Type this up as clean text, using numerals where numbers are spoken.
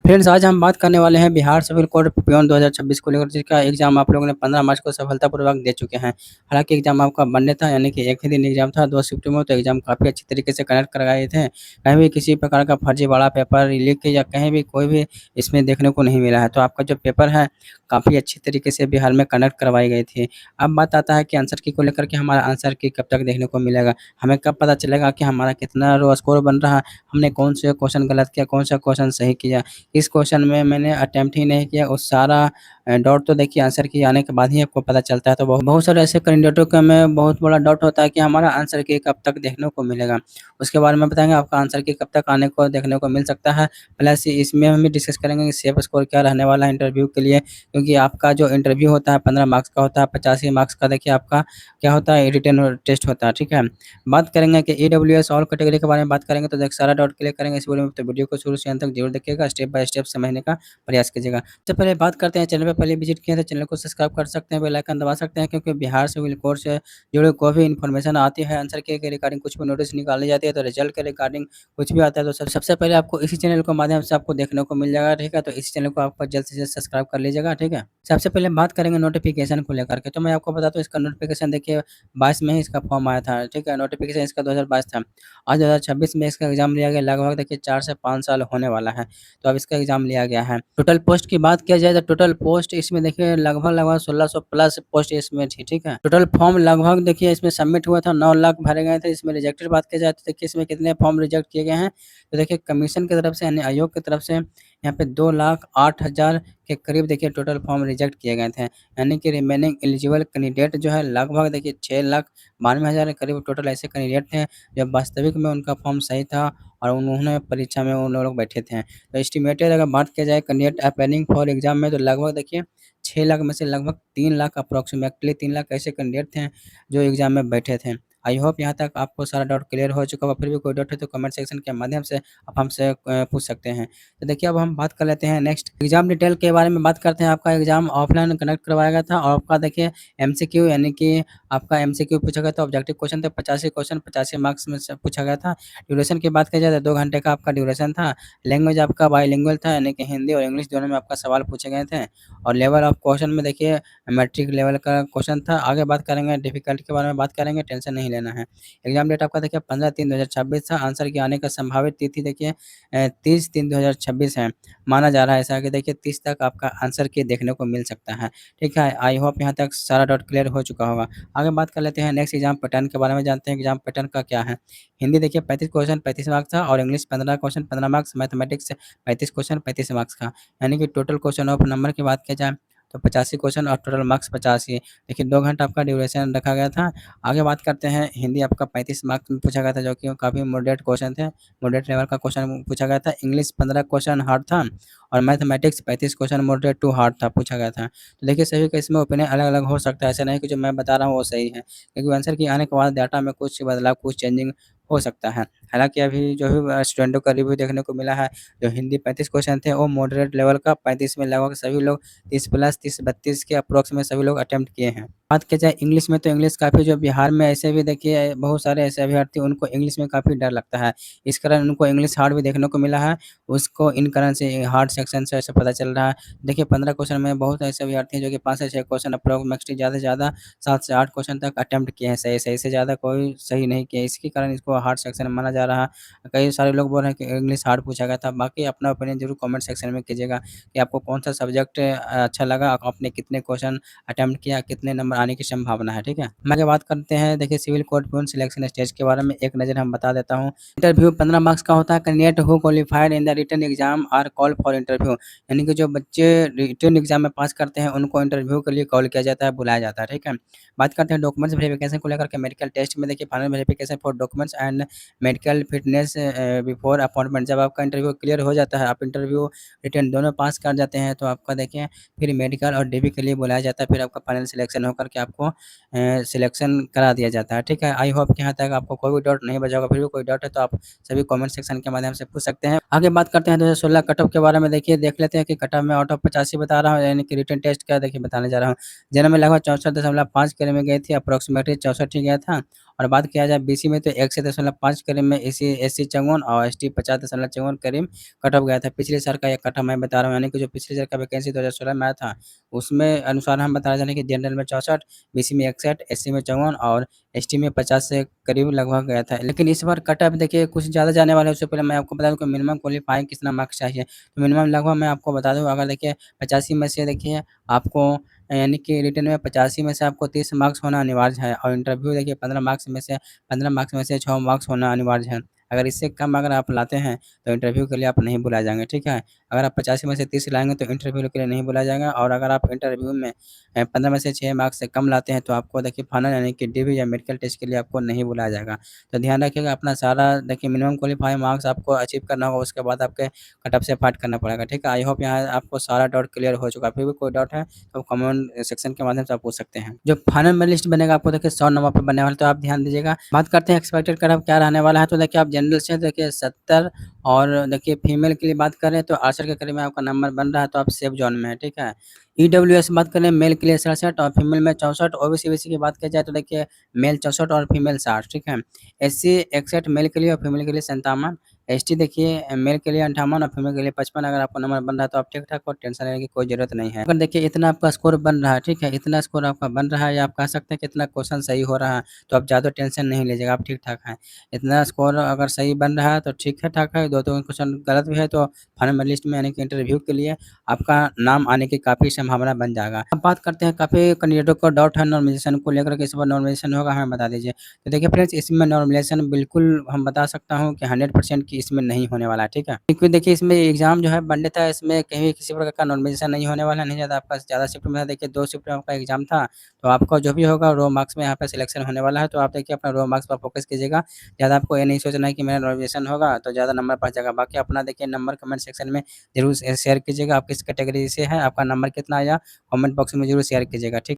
Friends, आज हम बात करने वाले हैं बिहार सिविल कोड पियोन 2026 को लेकर, जिसका एग्ज़ाम आप लोगों ने 15 मार्च को सफलतापूर्वक दे चुके हैं। हालाँकि एग्ज़ाम आपका मंडे था, यानी कि एक ही दिन एग्ज़ाम था, 2 शिफ्ट में, तो एग्ज़ाम काफ़ी अच्छी तरीके से कंडक्ट करवाए थे। कहीं भी किसी प्रकार का फर्जीवाड़ा पेपर लीक या कहीं भी कोई भी इसमें देखने को नहीं मिला है। तो आपका जो पेपर है, काफ़ी अच्छी तरीके से बिहार में कंडक्ट करवाई गई थी। अब बात आता है कि आंसर की को लेकर के हमारा आंसर की कब तक देखने को मिलेगा? हमें कब पता चलेगा कि हमारा कितना रो स्कोर बन रहा है? हमने कौन से क्वेश्चन गलत किया, कौन सा क्वेश्चन सही किया? इस क्वेश्चन में मैंने अटेम्प्ट ही नहीं किया, उस सारा डाउट तो देखिए आंसर की आने के बाद ही आपको पता चलता है। तो बहुत सारे ऐसे कैंडिडेटों का में बहुत बड़ा डाउट होता है कि हमारा आंसर की कब तक देखने को मिलेगा। उसके बारे में बताएँगे आपका आंसर की कब तक आने को देखने को मिल सकता है। प्लस इसमें हम भी डिस्कस करेंगे कि सेफ स्कोर क्या रहने वाला है इंटरव्यू के लिए, क्योंकि आपका जो इंटरव्यू होता है 15 मार्क्स का होता है, 85 मार्क्स का देखिए आपका क्या होता है, रिटन टेस्ट होता है, ठीक है। बात करेंगे कि ईडब्ल्यूएस ऑल कैटेगरी के बारे में बात करेंगे, तो देख सारा डाउट क्लियर करेंगे इस वीडियो में, तो वीडियो को शुरू से अंत तक जरूर देखिएगा, स्टेप बाय स्टेप समझने का प्रयास कीजिएगा। सबसे पहले बात करते हैं, चैनल पे पहले विजिट किए तो चैनल को सब्सक्राइब कर सकते हैं, बेल आइकन दबा सकते हैं, क्योंकि बिहार सिविल कोड से जुड़े कोई भी इन्फॉर्मेशन आती है, आंसर के रिगार्डिंग कुछ भी नोटिस निकाली जाती है, तो रिजल्ट के रिगार्डिंग कुछ भी आता है, तो सबसे पहले आपको इसी चैनल के माध्यम से आपको देखने को मिल जाएगा, ठीक है। तो इस चैनल को आपको जल्द से जल्द सब्सक्राइब कर लीजिएगा, ठीक है। सबसे पहले बात करेंगे नोटिफिकेशन को लेकर के, तो मैं आपको बता दूं इसका नोटिफिकेशन देखिए 22 में ही इसका फॉर्म आया था, ठीक है। नोटिफिकेशन इसका 2022 था। आज 2026 में इसका एग्जाम लिया गया, लगभग देखिए 4 से 5 साल होने वाला है। तो अब इसका एग्ज़ाम लिया गया है। टोटल पोस्ट की बात किया जाए तो टोटल पोस्ट इसमें देखिए लगभग 1600 प्लस पोस्ट इसमें थी, ठीक है। टोटल फॉर्म लगभग देखिए इसमें सबमिट हुआ था, 9 लाख भरे गए थे। इसमें रिजेक्टेड बात की जाए तो देखिए इसमें कितने फॉर्म रिजेक्ट किए गए हैं, तो देखिए कमीशन की तरफ से यानी आयोग की तरफ से यहाँ पे 2,08,000 के करीब देखिए टोटल फॉर्म रिजेक्ट किए गए थे। यानी कि रिमेनिंग एलिजिबल कैंडिडेट जो है लगभग देखिए 6,92,000 के करीब टोटल ऐसे कैंडिडेट थे, जब वास्तविक में उनका फॉर्म सही था और उन्होंने परीक्षा में उन लोग बैठे थे। तो एस्टिमेटेड अगर बात किया जाए कैंडिडेट अपेयरिंग फॉर एग्जाम में, तो लगभग देखिए 6 लाख में से लगभग 3 लाख अप्रॉक्सिमेटली 3 लाख ऐसे कैंडिडेट थे जो एग्जाम में बैठे थे। आई होप यहाँ तक आपको सारा डाउट क्लियर हो चुका होगा। फिर भी कोई डाउट है तो कमेंट सेक्शन के माध्यम से आप हमसे पूछ सकते हैं। तो देखिए अब हम बात कर लेते हैं नेक्स्ट एग्जाम डिटेल के बारे में बात करते हैं। आपका एग्जाम ऑफलाइन कंडक्ट करवाया गया था और आपका देखिए एमसीक्यू यानी कि आपका एमसीक्यू पूछा गया था, ऑब्जेक्टिव क्वेश्चन थे 85 क्वेश्चन 85 मार्क्स में से पूछा गया था। ड्यूरेशन की बात की जाए तो 2 घंटे का आपका ड्यूरेशन था। लैंग्वेज आपका बाइलिंगुअल था, यानी कि हिंदी और इंग्लिश दोनों में आपका सवाल पूछे गए थे और लेवल ऑफ क्वेश्चन में देखिए मैट्रिक लेवल का क्वेश्चन था। आगे बात करेंगे डिफिकल्टी के बारे में बात करेंगे, टेंशन नहीं लेना है। एग्जाम डेट आपका देखिए 15/3/2026 था। आंसर की आने का संभावित तिथि देखिए 30/3/2026 है। माना जा रहा है ऐसा कि देखिए 30 तक आपका आंसर की देखने को मिल सकता है, ठीक है। आई होप यहाँ तक सारा डाउट क्लियर हो चुका होगा। आगे बात कर लेते हैं नेक्स्ट एग्जाम पैटर्न के बारे में, जानते हैं एग्जाम पैटर्न का क्या है। हिंदी देखिए 35 क्वेश्चन 35 मार्क्स था और English 15 question 15 marks, mathematics 35 question 35 marks का, यानी कि टोटल क्वेश्चन ऑफ नंबर की बात की जाए तो 85 क्वेश्चन और टोटल मार्क्स 50 ही। देखिए 2 घंटा आपका ड्यूरेशन रखा गया था। आगे बात करते हैं, हिंदी आपका 35 मार्क्स में पूछा गया था, जो कि काफ़ी मॉडरेट क्वेश्चन थे, मॉडरेट लेवल का क्वेश्चन पूछा गया था। इंग्लिश 15 क्वेश्चन हार्ड था और mathematics 35 question moderate to hard था, पूछा गया था। तो देखिए सभी का इसमें ओपिनियन अलग-अलग हो सकता है, ऐसा नहीं कि जो मैं बता रहा हूँ वो सही है, क्योंकि आंसर की आने के बाद डाटा में कुछ बदलाव, कुछ चेंजिंग हो सकता है। हालाँकि अभी जो भी स्टूडेंटों का रिव्यू देखने को मिला है, जो हिंदी 35 क्वेश्चन थे वो मॉडरेट लेवल का, 35 में लगभग सभी लोग 30 प्लस 30-32 के अप्रॉक्स में सभी लोग अटेम्प्ट किए हैं। बात की जाए इंग्लिश में, तो इंग्लिश काफ़ी जो बिहार में ऐसे भी देखिए बहुत सारे ऐसे अभ्यर्थी उनको इंग्लिश में काफ़ी डर लगता है। इस कारण उनको इंग्लिश हार्ड भी देखने को मिला है, उसको इन कारण से हार्ड सेक्शन से ऐसा पता चल रहा है। देखिए 15 क्वेश्चन में बहुत ऐसे अभ्यर्थी हैं जो कि 5 से 6 क्वेश्चन अप्रॉक्सिमेटली ज़्यादा से ज़्यादा 7 से 8 क्वेश्चन तक अटेम्प्ट किए हैं, सही से ज़्यादा कोई सही नहीं किया। इसके कारण इसको हार्ड सेक्शन माना जा रहा है। कई सारे लोग बोल रहे हैं कि इंग्लिश हार्ड पूछा गया था। बाकी अपना ओपिनियन ज़रूर कमेंट सेक्शन में कीजिएगा कि आपको कौन-सा सब्जेक्ट अच्छा लगा, आपने कितने क्वेश्चन अटेम्प्ट किया, कितने नंबर आने की संभावना है, ठीक है। हम आगे बात करते हैं, देखिए civil court peon selection stage के बारे में एक नज़र हम बता देता हूँ। इंटरव्यू 15 मार्क्स का होता है। Candidate who qualified in the written exam are called for interview, यानी कि जो बच्चे रिटन एग्जाम में पास करते हैं उनको इंटरव्यू के लिए कॉल किया जाता है, बुलाया जाता है, ठीक है। बात करते हैं डॉक्यूमेंट्स वेरिफिकेशन को लेकर के। मेडिकल टेस्ट में देखिए final verification for documents and medical fitness before appointment. जब आपका इंटरव्यू क्लियर हो जाता है, आप इंटरव्यू रिटन दोनों पास कर जाते हैं, तो आपका देखिए फिर मेडिकल और डीबी के लिए बुलाया जाता है, फिर आपका फाइनल सिलेक्शन होकर के आपको सिलेक्शन करा दिया जाता है, ठीक है। आई होप कि यहाँ तक आपको कोई भी डाउट नहीं बचा होगा। फिर भी कोई डाउट है तो आप सभी कमेंट सेक्शन के माध्यम से पूछ सकते हैं। आगे बात करते हैं 2016 कट ऑफ के बारे में। देखिए देख लेते हैं कि कट ऑफ में आउट ऑफ 85 बता रहा हूँ, यानी कि रिटन टेस्ट का देखिए बताने जा रहा हूँ। जनरल में लगभग 64.5 के में गई थी, अप्रॉक्सिमेटली 64 ही गया था और बात किया जाए बीसी में तो 100.5 करीब में एससी 54 और एसटी 50.54 करीब कट ऑफ गया था। पिछले साल का ये कट ऑफ मैं बता रहा हूँ, यानी कि जो पिछले साल का वैकेंसी 2016 में आया था, उसमें अनुसार हम बता रहे हैं कि जनरल में 64, बीसी में 61, एससी में 54 और एसटी में 50 से करीब लगभग गया था। लेकिन इस बार कट ऑफ देखिए कुछ ज़्यादा जाने वाला है। उससे पहले मैं आपको बता दूँ कि मिनिमम क्वालीफाइंग कितना मार्क्स चाहिए। तो मिनिमम लगभग मैं आपको बता दूँ, अगर देखिए 85 में से देखिए आपको यानी कि रिटन में 85 में से आपको 30 मार्क्स होना अनिवार्य है और इंटरव्यू देखिए 15 मार्क्स में से 6 मार्क्स होना अनिवार्य है। अगर इससे कम अगर आप लाते हैं तो इंटरव्यू के लिए आप नहीं बुलाए जाएँगे, ठीक है? अगर आप 85 में से 30 लाएँगे तो इंटरव्यू के लिए नहीं बुलाया जाएगा, और अगर आप इंटरव्यू में 15 में से 6 मार्क्स से कम लाते हैं तो आपको देखिए फाइनल यानी कि डिवी या मेडिकल टेस्ट के लिए आपको नहीं बुलाया जाएगा। तो ध्यान रखिएगा, अपना सारा देखिए मिनिमम क्वालीफाइंग मार्क्स आपको अचीव करना होगा, उसके बाद आपके कट ऑफ से फाइट करना पड़ेगा, ठीक है? आई होप यहाँ आपको सारा डाउट क्लियर हो चुका है। फिर भी कोई डाउट है तो कमेंट सेक्शन के माध्यम से आप पूछ सकते हैं। जो फाइनल में लिस्ट बनेगा आपको देखिए 100 नंबर पे बनने वाला है, तो आप ध्यान दीजिएगा। बात करते हैं एक्सपेक्टेड कट ऑफ क्या रहने वाला है, तो देखिए आप जनरल से देखिए 70 और देखिए फीमेल के लिए बात करें तो 68 के करीब में आपका नंबर बन रहा है, तो आप सेफ जोन में हैं, ठीक है? ईडब्ल्यूएस बात करें मेल के लिए 67 और फीमेल में 64, ओबीसी की बात की जाए तो देखिए मेल 64 और फीमेल 60, ठीक है? एससी 61 मेल के लिए और फीमेल के लिए 57, एसटी देखिए मेल के लिए 58 और फीमेल के लिए 55। अगर आपका नंबर बन रहा है तो आप ठीक-ठाक हो, टेंशन लेने की कोई ज़रूरत नहीं है। अगर देखिए इतना आपका स्कोर बन रहा है, ठीक है? इतना स्कोर आपका बन रहा है या आप कह सकते हैं कि इतना क्वेश्चन सही हो रहा है, तो आप ज़्यादा टेंशन नहीं लीजिएगा, आप ठीक-ठाक हैं। इतना स्कोर अगर सही बन रहा है तो ठीक है ठाक है, 2-2 क्वेश्चन गलत भी है तो फाइनल लिस्ट में यानी कि इंटरव्यू के लिए आपका नाम आने की काफ़ी संभावना बन जाएगा। अब बात करते हैं, काफ़ी कैंडिडेटों को डाउट है नॉर्मलाइज़ेशन को लेकर के, इस बार नॉर्मलाइज़ेशन होगा, हमें बता दीजिए। तो देखिए फ्रेंड्स, इसमें नॉर्मलाइज़ेशन बिल्कुल हम बता सकता हूँ कि 100% कि इसमें नहीं होने वाला है, ठीक है? क्योंकि देखिए इसमें एग्ज़ाम जो है वनडे था, इसमें कहीं भी किसी प्रकार का नॉर्मलाइज़ेशन नहीं होने वाला है, नहीं ज़्यादा आपका ज़्यादा शिफ्ट में है। देखिए 2 शिफ्ट में आपका एग्ज़ाम था, तो आपका जो भी होगा रो मार्क्स में यहाँ पे सिलेक्शन होने वाला है, तो आप देखिए अपना रो मार्क्स पर फोकस कीजिएगा। ज़्यादा आपको ये नहीं सोचना है कि मेरा नॉर्मलाइज़ेशन होगा तो ज़्यादा नंबर बढ़ जाएगा। बाकी अपना देखिए नंबर कमेंट सेक्शन में ज़रूर शेयर कीजिएगा, आप किस कैटेगरी से हैं, आपका नंबर कितना आया, कमेंट बॉक्स में ज़रूर शेयर कीजिएगा, ठीक?